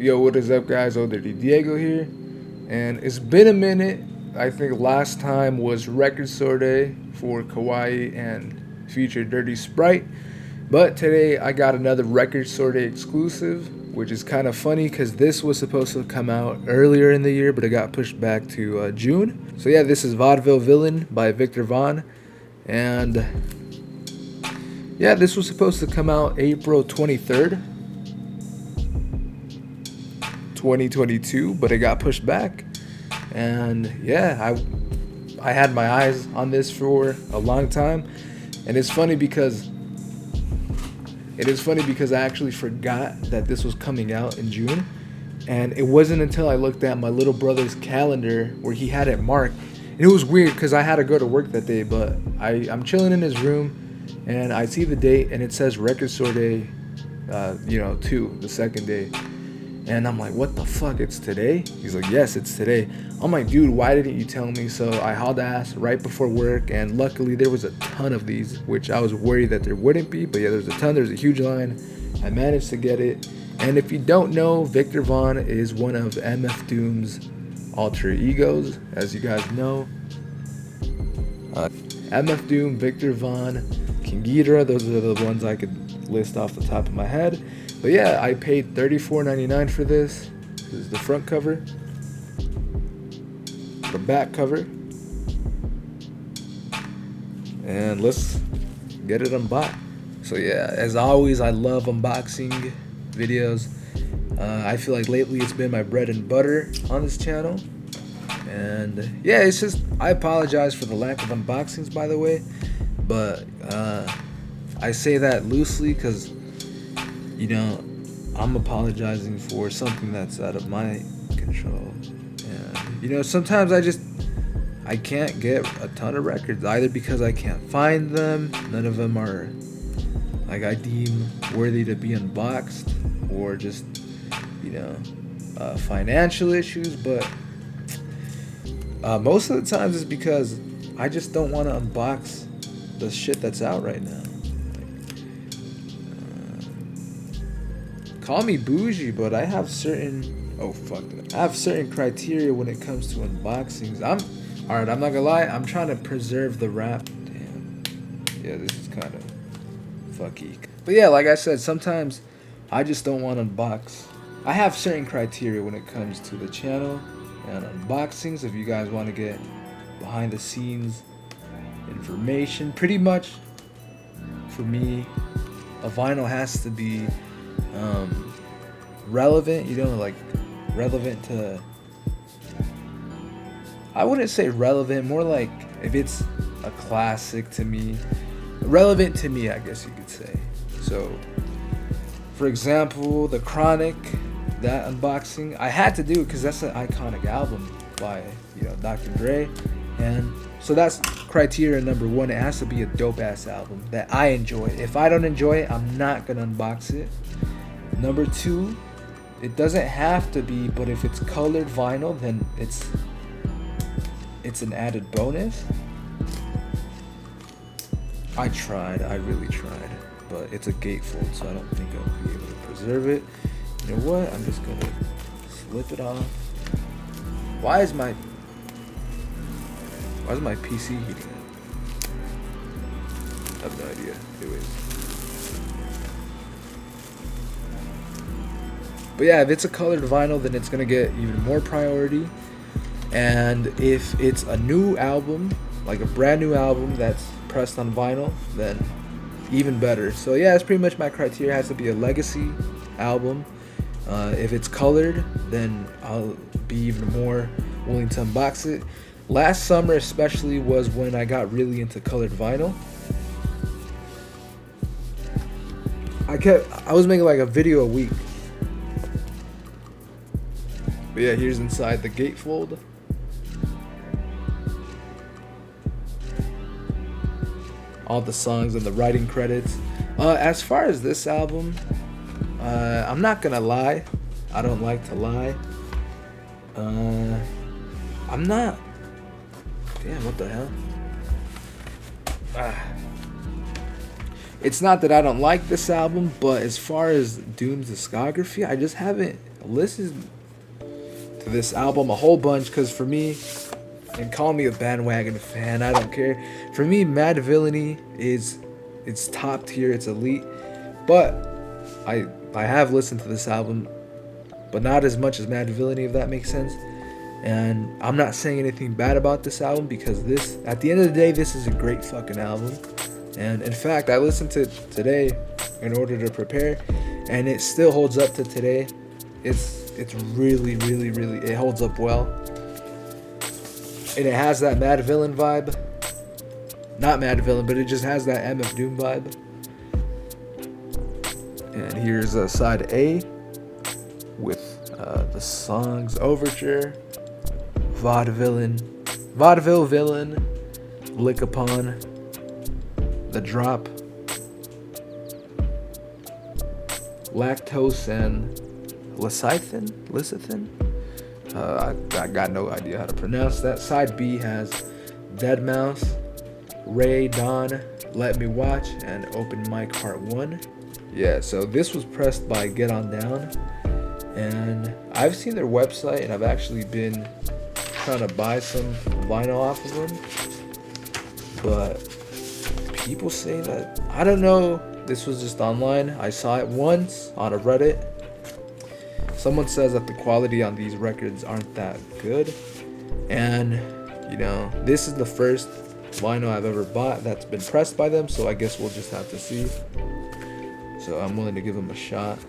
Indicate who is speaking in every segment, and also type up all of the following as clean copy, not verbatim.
Speaker 1: Yo, what is up, guys? Dirty Diego here, and it's been a minute. I think last time was Record Store Day for Kawaii and Future Dirty Sprite, but today I got another Record Store Day exclusive, which is kind of funny because this was supposed to come out earlier in the year, but it got pushed back to June. So yeah, this is Vaudeville Villain by Victor Vaughn, and yeah, this was supposed to come out April 23rd. 2022, but it got pushed back. And yeah, I had my eyes on this for a long time, and it's funny because I actually forgot that this was coming out in June, and it wasn't until I looked at my little brother's calendar where he had it marked. And it was weird because I had to go to work that day, but I'm chilling in his room and I see the date and it says Record Store Day 2, the second day. And I'm like, what the fuck, it's today? He's like, yes, it's today. I'm like, dude, why didn't you tell me? So I hauled ass right before work, and luckily there was a ton of these, which I was worried that there wouldn't be, but yeah, there's a ton. There's a huge line. I managed to get it. And if you don't know, Victor Vaughn is one of MF Doom's alter egos, as you guys know. MF Doom, Victor Vaughn, King Ghidorah, those are the ones I could list off the top of my head. But yeah, I paid $34.99 for this. This is the front cover, the back cover, and let's get it unboxed. So yeah, as always, I love unboxing videos. I feel like lately it's been my bread and butter on this channel. And yeah, it's just, I apologize for the lack of unboxings, by the way. But I say that loosely because, you know, I'm apologizing for something that's out of my control. And, you know, sometimes I can't get a ton of records, either because I can't find them, none of them are, like, I deem worthy to be unboxed, or just, you know, financial issues. But most of the times it's because I just don't want to unbox the shit that's out right now. Call me bougie, but I have certain I have certain criteria when it comes to unboxings. I'm not gonna lie, I'm trying to preserve the wrap. Damn. Yeah, this is kind of fucky. But yeah, like I said, sometimes I just don't want to unbox. I have certain criteria when it comes to the channel and unboxings. If you guys want to get behind the scenes information, pretty much for me, a vinyl has to be relevant, you know, like relevant to, I wouldn't say relevant, more like if it's a classic to me, relevant to me, I guess you could say. So for example, The Chronic, that unboxing, I had to do it because that's an iconic album by, you know, Dr. Dre. And so that's criteria number one. It has to be a dope ass album that I enjoy. If I don't enjoy it, I'm not gonna unbox it. Number two, it doesn't have to be, but if it's colored vinyl, then it's an added bonus. I really tried, but it's a gatefold, so I don't think I'll be able to preserve it. You know what? I'm just gonna slip it off. Why is my PC heating up? I have no idea. Anyways. But yeah, if it's a colored vinyl, then it's gonna get even more priority. And if it's a new album, like a brand new album that's pressed on vinyl, then even better. So yeah, that's pretty much my criteria. It has to be a legacy album. If it's colored, then I'll be even more willing to unbox it. Last summer especially was when I got really into colored vinyl. I was making like a video a week. But yeah, here's inside the gatefold. All the songs and the writing credits. As far as this album, I'm not gonna lie. I don't like to lie. I'm not. Damn, what the hell? It's not that I don't like this album, but as far as Doom's discography, I just haven't listened to this album a whole bunch because for me, and call me a bandwagon fan, I don't care. For me, Mad Villainy it's top tier, it's elite. But I have listened to this album, but not as much as Mad Villainy, if that makes sense. And I'm not saying anything bad about this album because this, at the end of the day, this is a great fucking album. And in fact, I listened to it today in order to prepare, and it still holds up to today. It's really, really, really, it holds up well. And it has that Mad Villain vibe. Not Mad Villain, but it just has that MF Doom vibe. And here's side A with the songs Overture, Vaudeville Villain, Lick Upon, The Drop, Lactose, and Lecithin. I got no idea how to pronounce that. Side B has Deadmau5, Ray Dawn, Let Me Watch, and Open Mic Part 1. Yeah, so this was pressed by Get On Down, and I've seen their website, and I've actually been trying to buy some vinyl off of them, but people say that, I don't know, this was just online. I saw it once on a Reddit. Someone says that the quality on these records aren't that good, and you know, this is the first vinyl I've ever bought that's been pressed by them, so I guess we'll just have to see. So I'm willing to give them a shot.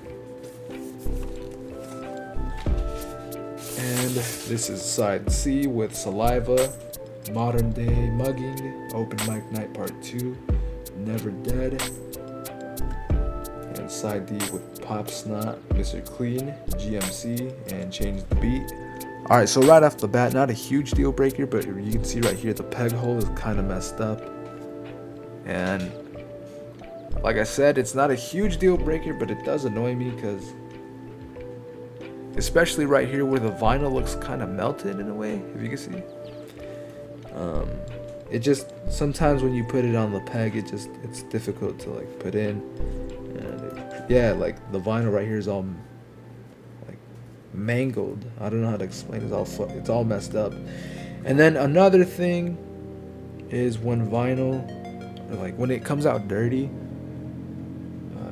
Speaker 1: And this is side C with Saliva, Modern Day Mugging, Open Mic Night Part 2, Never Dead. And side D with Pop Snot, Mr. Clean, GMC, and Change the Beat. Alright, so right off the bat, not a huge deal breaker, but you can see right here the peg hole is kind of messed up. And like I said, it's not a huge deal breaker, but it does annoy me because, especially right here where the vinyl looks kind of melted in a way, if you can see. It just, sometimes when you put it on the peg, it's difficult to like put in. And yeah, like the vinyl right here is all like mangled. I don't know how to explain it. It's all messed up. And then another thing is when vinyl, like when it comes out dirty,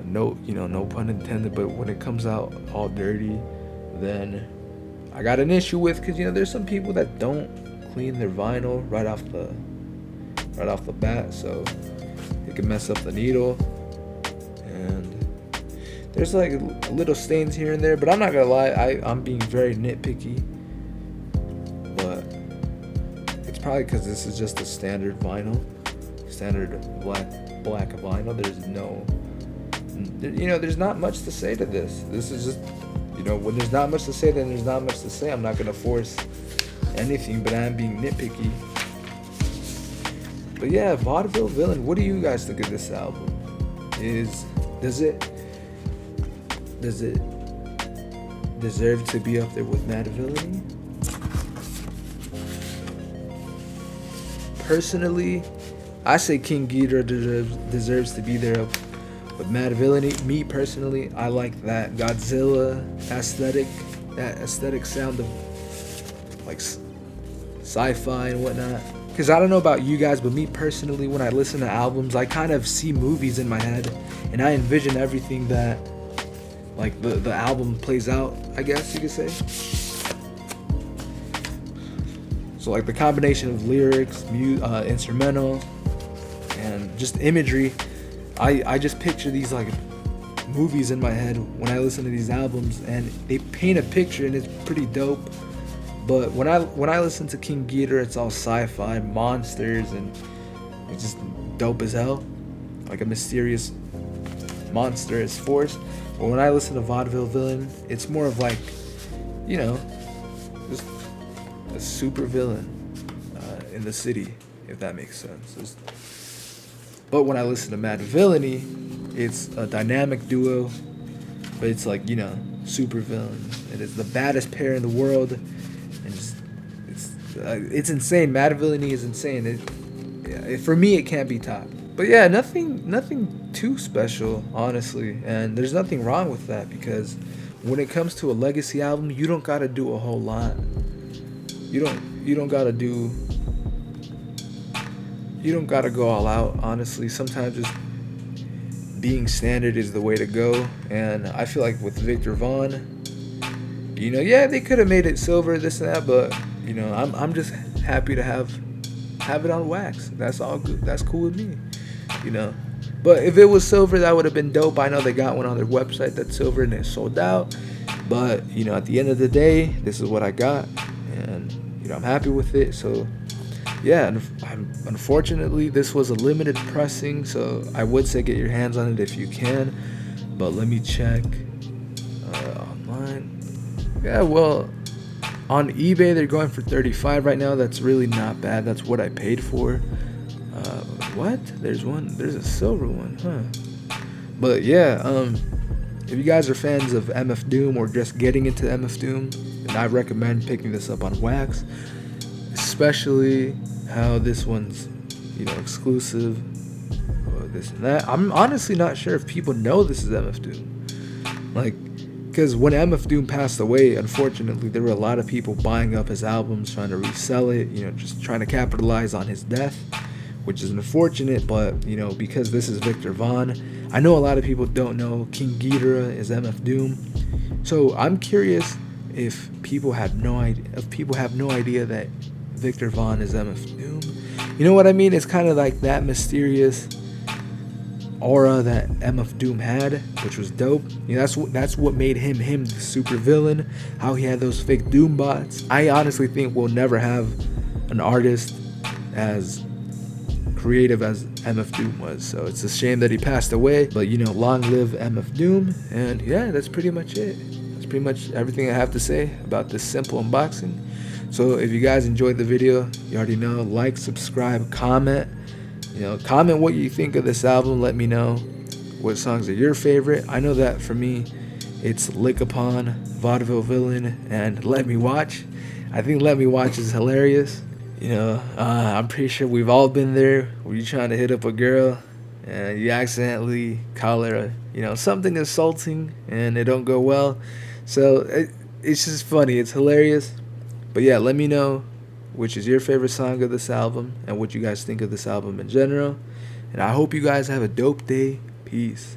Speaker 1: no pun intended, but when it comes out all dirty, then I got an issue with, because there's some people that don't clean their vinyl right off the bat, so it can mess up the needle, and there's like little stains here and there, but I'm not gonna lie, I'm being very nitpicky, but it's probably because this is just a standard vinyl, standard black vinyl. There's not much to say to this. This is just, when there's not much to say, then there's not much to say. I'm not gonna force anything, but I'm being nitpicky. But yeah, Vaudeville Villain, what do you guys think of this album? Does it deserve to be up there with Mad Villainy? Personally, I say King Ghidorah deserves to be there with Mad Villainy. Me personally, I like that Godzilla aesthetic, that aesthetic sound of like sci-fi and whatnot. Because I don't know about you guys, but me personally, when I listen to albums, I kind of see movies in my head, and I envision everything that like the album plays out, I guess you could say. So like the combination of lyrics, instrumental, and just imagery, I just picture these like movies in my head when I listen to these albums, and they paint a picture, and it's pretty dope. But when I listen to King Ghidorah, it's all sci-fi, monsters, and it's just dope as hell, like a mysterious monstrous force. But when I listen to Vaudeville Villain, it's more of like, just a super villain in the city, if that makes sense. But when I listen to Mad Villainy, it's a dynamic duo, but it's like, super villain. It is the baddest pair in the world, and it's insane. Mad Villainy is insane. For me, it can't be topped. But yeah, nothing too special, honestly, and there's nothing wrong with that, because when it comes to a legacy album, you don't gotta do a whole lot. You don't gotta do. You don't gotta go all out. Honestly, sometimes just being standard is the way to go. And I feel like with Victor Vaughn, yeah, they could have made it silver, this and that, but I'm just happy to have it on wax. That's all good. That's cool with me. But if it was silver, that would have been dope. I know they got one on their website that's silver and it's sold out. But at the end of the day, this is what I got, and I'm happy with it. So yeah, unfortunately, this was a limited pressing, so I would say get your hands on it if you can. But let me check online. Yeah, well, on eBay they're going for $35 right now. That's really not bad. That's what I paid for. What? There's a silver one, huh? But yeah, if you guys are fans of MF Doom or just getting into MF Doom, then I recommend picking this up on wax, especially how this one's exclusive, or this and that. I'm honestly not sure if people know this is MF Doom, because when MF Doom passed away, unfortunately there were a lot of people buying up his albums, trying to resell it, just trying to capitalize on his death, which is unfortunate. But because this is Victor Vaughn, I know a lot of people don't know King Ghidorah is MF Doom. So I'm curious if people have no idea that Victor Vaughn is MF Doom. You know what I mean? It's kind of like that mysterious aura that MF Doom had, which was dope. That's what made him the super villain. How he had those fake Doom bots. I honestly think we'll never have an artist as creative as MF Doom was. So it's a shame that he passed away. But long live MF Doom. And yeah, that's pretty much it. That's pretty much everything I have to say about this simple unboxing. So if you guys enjoyed the video, you already know, like, subscribe, comment. Comment what you think of this album. Let me know what songs are your favorite. I know that for me, it's Lick Upon, Vaudeville Villain, and Let Me Watch. I think Let Me Watch is hilarious. I'm pretty sure we've all been there where you're trying to hit up a girl and you accidentally call her something insulting and it don't go well. So it's just funny. It's hilarious. But yeah, let me know which is your favorite song of this album and what you guys think of this album in general. And I hope you guys have a dope day. Peace.